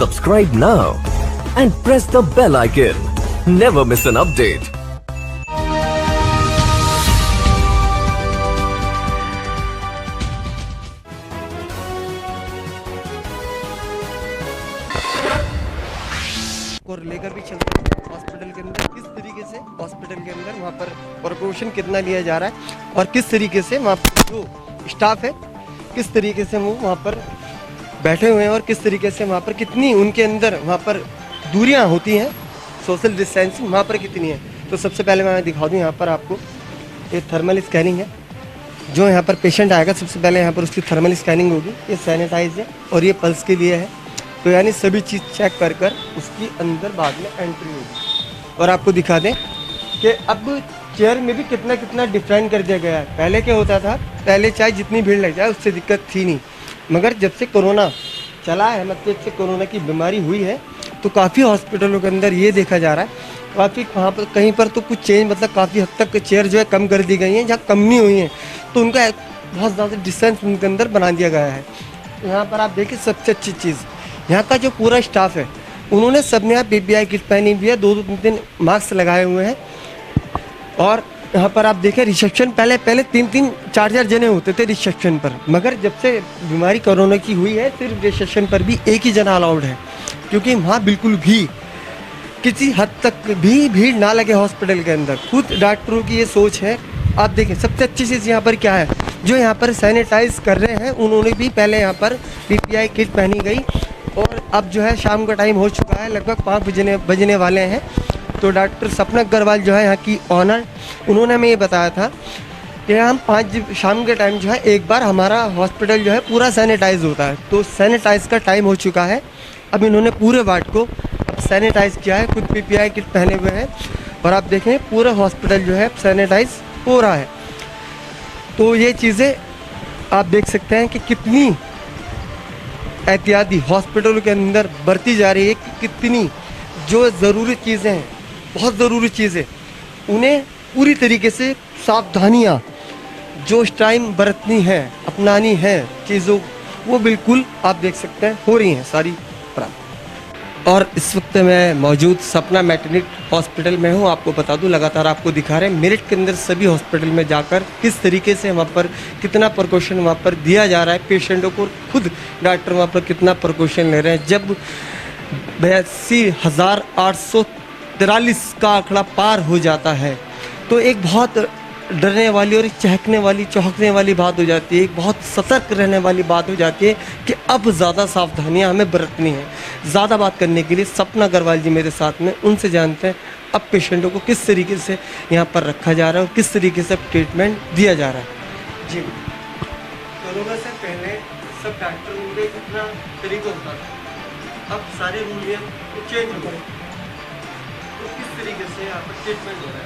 Subscribe now and press the bell icon. Never miss an update. को लेकर भी चलते हैं हॉस्पिटल के अंदर किस तरीके से हॉस्पिटल के अंदर वहाँ पर प्रिकॉशन कितना लिया जा रहा है और किस तरीके से वहाँ पर जो स्टाफ है किस तरीके से वो वहाँ पर बैठे हुए हैं और किस तरीके से वहाँ पर कितनी उनके अंदर वहाँ पर दूरियाँ होती हैं, सोशल डिस्टेंसिंग वहाँ पर कितनी है। तो सबसे पहले मैं दिखा दूँ यहाँ पर आपको ये थर्मल स्कैनिंग है। जो यहाँ पर पेशेंट आएगा सबसे पहले यहाँ पर उसकी थर्मल स्कैनिंग होगी। ये सैनिटाइज है और ये पल्स के लिए है। तो यानी सभी चीज़ चेक कर उसकी अंदर बाद में एंट्री होगी। और आपको दिखा दें कि अब चेयर में भी कितना कितना डिफरेंट कर दिया गया है। पहले क्या होता था, पहले चाहे जितनी भीड़ लग जाए उससे दिक्कत थी नहीं, मगर जब से कोरोना चला है, मतलब जब से कोरोना की बीमारी हुई है तो काफ़ी हॉस्पिटलों के अंदर ये देखा जा रहा है काफ़ी वहाँ पर कहीं पर तो कुछ चेंज, मतलब काफ़ी हद तक चेयर जो है कम कर दी गई हैं। जहाँ कम नहीं हुई हैं तो उनका बहुत ज़्यादा डिस्टेंस उनके अंदर बना दिया गया है। यहाँ पर आप देखिए सबसे अच्छी चीज़ यहाँ का जो पूरा स्टाफ है उन्होंने सबने यहाँ PPI किट पहनी हुई है, 2-3 मास्क लगाए हुए हैं। और यहाँ पर आप देखें रिसेप्शन पहले 3-3 4-4 जने होते थे रिसेप्शन पर, मगर जब से बीमारी कोरोना की हुई है सिर्फ रिसेप्शन पर भी एक ही जना अलाउड है, क्योंकि वहाँ बिल्कुल भी किसी हद तक भी भीड़ ना लगे हॉस्पिटल के अंदर। खुद डॉक्टरों की ये सोच है। आप देखें सबसे अच्छी चीज़ यहाँ पर क्या है, जो यहाँ पर सैनिटाइज कर रहे हैं उन्होंने भी पहले यहाँ पर PPI किट पहनी गई। और अब जो है शाम का टाइम हो चुका है, लगभग 5 बजने वाले हैं। तो डॉक्टर सपना अग्रवाल जो है यहाँ की ऑनर, उन्होंने हमें ये बताया था कि हम 5 शाम के टाइम जो है एक बार हमारा हॉस्पिटल जो है पूरा सैनिटाइज होता है। तो सैनिटाइज का टाइम हो चुका है। अब इन्होंने पूरे वार्ड को अब सैनिटाइज किया है, खुद PPI किट पहने हुए हैं। और आप देखें पूरा हॉस्पिटल जो है सैनिटाइज हो रहा है। तो ये चीज़ें आप देख सकते हैं कि कितनी एहतियाती हॉस्पिटलों के अंदर बरती जा रही है, कि कितनी जो ज़रूरी चीज़ें हैं, बहुत ज़रूरी चीज़ें, उन्हें पूरी तरीके से सावधानियाँ जो इस टाइम बरतनी है, अपनानी है चीज़ों, वो बिल्कुल आप देख सकते हैं हो रही हैं सारी प्राप्त। और इस वक्त मैं मौजूद सपना मैटरनिटी हॉस्पिटल में हूँ। आपको बता दूँ लगातार आपको दिखा रहे हैं मेरठ के अंदर सभी हॉस्पिटल में जाकर किस तरीके से वहाँ पर कितना प्रिकॉशन वहाँ पर दिया जा रहा है पेशेंटों को। खुद डॉक्टर वहाँ पर कितना प्रिकॉशन ले रहे हैं। जब 82,843 का आंकड़ा पार हो जाता है तो एक बहुत डरने वाली और चहकने वाली चौंकने वाली बात हो जाती है, एक बहुत सतर्क रहने वाली बात हो जाती है कि अब ज़्यादा सावधानियां हमें बरतनी है। ज़्यादा बात करने के लिए सपना अग्रवाल जी मेरे साथ में, उनसे जानते हैं अब पेशेंटों को किस तरीके से यहाँ पर रखा जा रहा है और किस तरीके से ट्रीटमेंट दिया जा रहा है। जी, कोरोना से पहले सब डॉक्टरों में कितना तरीका होता था, अब सारे रूल चेंज हो गए, तो किस तरीके से यहाँ पर ट्रीटमेंट हो रहा है?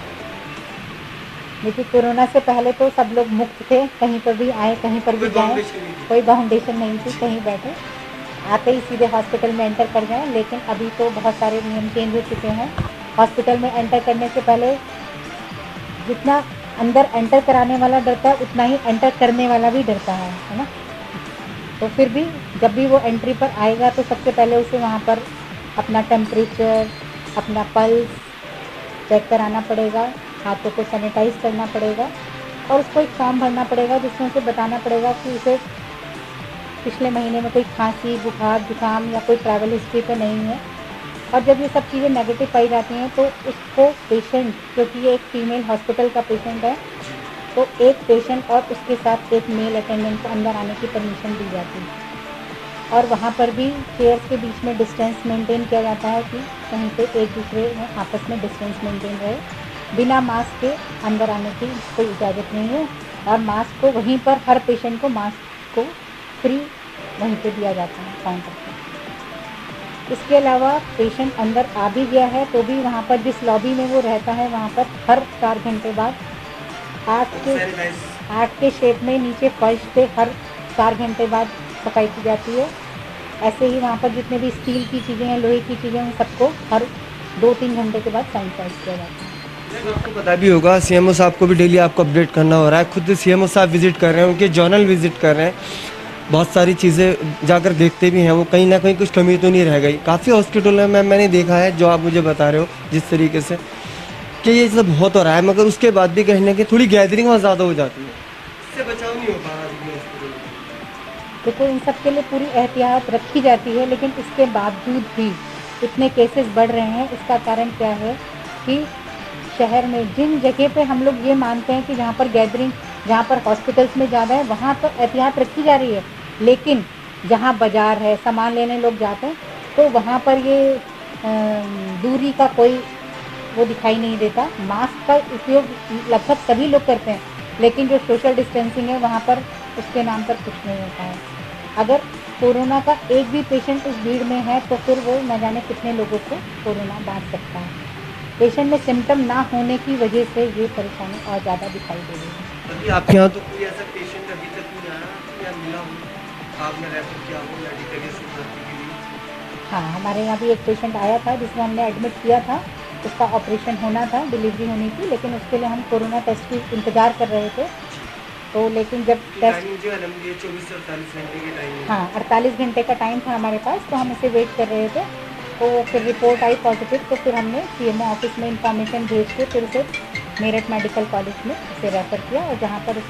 देखिए कोरोना से पहले तो सब लोग मुक्त थे, कहीं पर भी आए कहीं पर भी जाएं, कोई बाउंडेशन नहीं थी, कहीं बैठे आते ही सीधे हॉस्पिटल में एंटर कर जाएं। लेकिन अभी तो बहुत सारे नियम चेंज हो चुके हैं। हॉस्पिटल में एंटर करने से पहले जितना अंदर एंटर कराने वाला डरता है उतना ही एंटर करने वाला भी डरता है ना। तो फिर भी जब भी वो एंट्री पर आएगा तो सबसे पहले उसे वहाँ पर अपना टेम्परेचर, अपना पल्स चेक कराना पड़ेगा, हाथों को सैनिटाइज करना पड़ेगा और उसको एक फॉर्म भरना पड़ेगा जिसमें उसे बताना पड़ेगा कि उसे पिछले महीने में कोई खांसी, बुखार, जुकाम या कोई ट्रैवल हिस्ट्री तो नहीं है। और जब ये सब चीज़ें नेगेटिव पाई जाती हैं तो उसको पेशेंट, क्योंकि ये एक फीमेल हॉस्पिटल का पेशेंट है, तो एक पेशेंट और उसके साथ एक मेल अटेंडेंट को अंदर आने की परमिशन दी जाती है। और वहाँ पर भी चेयर्स के बीच में डिस्टेंस मेंटेन किया जाता है कि कहीं पे एक दूसरे में आपस में डिस्टेंस मेंटेन रहे। बिना मास्क के अंदर आने की कोई इजाज़त नहीं है। और मास्क को वहीं पर हर पेशेंट को मास्क को फ्री वहीं पे दिया जाता है काउंटर पर। इसके अलावा पेशेंट अंदर आ भी गया है तो भी वहाँ पर जिस लॉबी में वो रहता है वहाँ पर हर 4 घंटे बाद 8 के शेप में नीचे फर्श पे हर 4 घंटे बाद सफाई की जाती है। ऐसे ही वहाँ पर जितने भी स्टील की चीज़ें हैं, लोहे की चीज़ें, उन सबको हर 2-3 घंटे के बाद सैनिटाइज किया जाता है। आपको पता भी होगा CMO साहब को भी डेली आपको अपडेट करना हो रहा है। खुद CMO साहब विजिट कर रहे हैं, उनके जर्नल विजिट कर रहे हैं। बहुत सारी चीज़ें जाकर देखते भी हैं, वो कहीं ना कहीं कुछ कमी तो नहीं रह गई। काफ़ी हॉस्पिटलों में मैंने देखा है जो आप मुझे बता रहे हो जिस तरीके से कि ये सब बहुत हो रहा है, मगर उसके बाद भी कहीं ना कहीं थोड़ी गैदरिंग और ज़्यादा हो जाती है, इससे बचाव नहीं हो पा रहा है हॉस्पिटल में। देखो इन सब के लिए पूरी एहतियात रखी जाती है, लेकिन इसके बावजूद भी इतने केसेस बढ़ रहे हैं। इसका कारण क्या है कि शहर में जिन जगह पे हम लोग ये मानते हैं कि जहाँ पर गैदरिंग, जहाँ पर हॉस्पिटल्स में ज़्यादा है, वहाँ तो एहतियात रखी जा रही है, लेकिन जहाँ बाज़ार है, सामान लेने लोग जाते हैं, तो वहाँ पर ये दूरी का कोई वो दिखाई नहीं देता। मास्क का उपयोग लगभग सभी लोग करते हैं, लेकिन जो सोशल डिस्टेंसिंग है वहाँ पर उसके नाम पर कुछ नहीं होता है। अगर कोरोना का एक भी पेशेंट उस भीड़ में है तो फिर वो न जाने कितने लोगों को कोरोना बांट सकता है। पेशेंट में सिम्टम ना होने की वजह से ये परेशानी और ज़्यादा दिखाई दे रही है। अभी आपके यहाँ तो कोई ऐसा पेशेंट अभी तक नहीं आया या मिला हो, आपने रेफर किया हो मेडिकली से भर्ती के लिए? हाँ, हमारे यहाँ भी एक पेशेंट आया था जिसको हमने एडमिट किया था। उसका ऑपरेशन होना था, डिलीवरी होनी थी, लेकिन उसके लिए हम कोरोना टेस्ट की इंतज़ार कर रहे थे। तो लेकिन जब टेस्ट 24 से 48 घंटे के टाइम, हाँ 48 घंटे का टाइम था हमारे पास, तो हम इसे वेट कर रहे थे। तो फिर रिपोर्ट आई पॉजिटिव, तो फिर हमने सीएमओ ऑफिस में इंफॉर्मेशन भेज के फिर उसे मेरठ मेडिकल कॉलेज में उसे रेफ़र किया, और जहाँ पर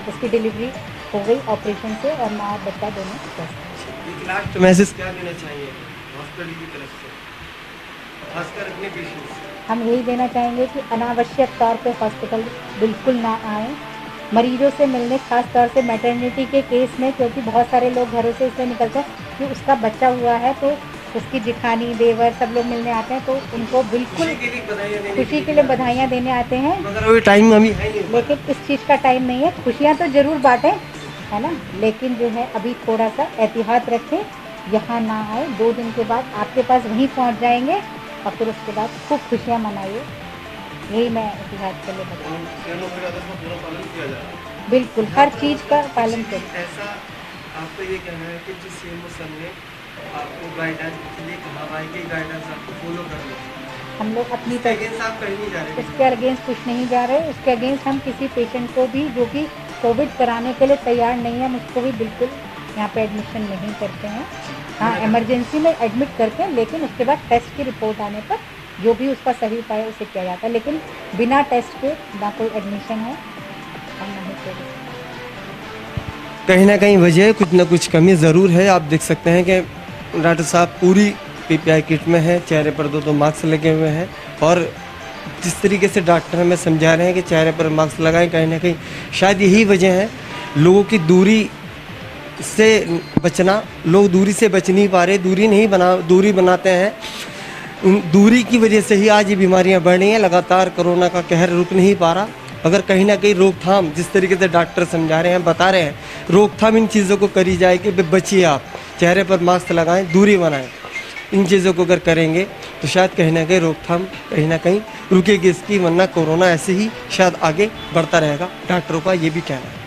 उसकी डिलीवरी हो गई ऑपरेशन से, और माँ और बच्चा दोनों स्वस्थ। एक लास्ट मैसेज क्या देना चाहिए हॉस्पिटल की तरफ से, खासकर अपने पेशेंट्स से? हम यही देना चाहेंगे कि अनावश्यक तौर पे हॉस्पिटल बिल्कुल ना आए। मरीजों से मिलने, खास तौर से मैटरनिटी के केस में, क्योंकि बहुत सारे लोग घरों से इसलिए निकलते हैं कि उसका बच्चा हुआ है, तो उसकी जिठानी, देवर सब लोग मिलने आते हैं, तो उनको बिल्कुल खुशी के लिए बधाइयाँ देने आते हैं। मगर अभी टाइम अभी है नहीं, लेकिन इस चीज़ का टाइम नहीं है। खुशियाँ तो ज़रूर बांटें, है ना, लेकिन जो है अभी थोड़ा सा एहतियात रखें, यहाँ ना आए। 2 दिन के बाद आपके पास वहीं पहुँच जाएंगे, और फिर उसके बाद खूब खुशियाँ मनाइए। यही मैं एहतियात के लिए बताऊँगी। बिल्कुल हर चीज़ का पालन करें। ऐसा आपका ये कहना है कि जिस सीएमओ सर ने आपको गाइडेंस के लिए कहा है कि गाइडेंस आपको फॉलो कर लो, हम लोग अपनी इसके अगेंस्ट आप कहीं नहीं जा रहे? इसके अगेंस्ट कुछ नहीं जा रहे। उसके अगेंस्ट हम किसी पेशेंट को भी जो कि कोविड कराने के लिए तैयार नहीं है, हम उसको भी बिल्कुल यहाँ पे एडमिशन नहीं करते हैं। हाँ, इमरजेंसी में एडमिट करते हैं, लेकिन उसके बाद टेस्ट की रिपोर्ट आने पर जो भी उसका सही उपाय है उसे किया जाता है, लेकिन बिना टेस्ट के ना कोई एडमिशन है, हम नहीं करें। कहीं ना कहीं वजह कुछ ना कुछ कमी ज़रूर है। आप देख सकते हैं कि डॉक्टर साहब पूरी पीपीआई किट में है, चेहरे पर 2 मास्क लगे हुए हैं, और जिस तरीके से डॉक्टर हमें समझा रहे हैं कि चेहरे पर मास्क लगाएं, कहीं ना कहीं शायद यही वजह है लोगों की दूरी से बचना। लोग दूरी से बच नहीं पा रहे, दूरी बनाते हैं। उन दूरी की वजह से ही आज ये बीमारियां बढ़ रही हैं। लगातार कोरोना का कहर रुक नहीं पा रहा। अगर कहीं ना कहीं रोकथाम, जिस तरीके से डॉक्टर समझा रहे हैं, बता रहे हैं, रोकथाम इन चीज़ों को करी जाए कि बचिए, आप चेहरे पर मास्क लगाएं, दूरी बनाएं, इन चीज़ों को अगर करेंगे तो शायद कहीं ना कहीं रोकथाम कहीं ना कहीं रुकेगी इसकी, वरना कोरोना ऐसे ही शायद आगे बढ़ता रहेगा। डॉक्टरों का ये भी कहना है।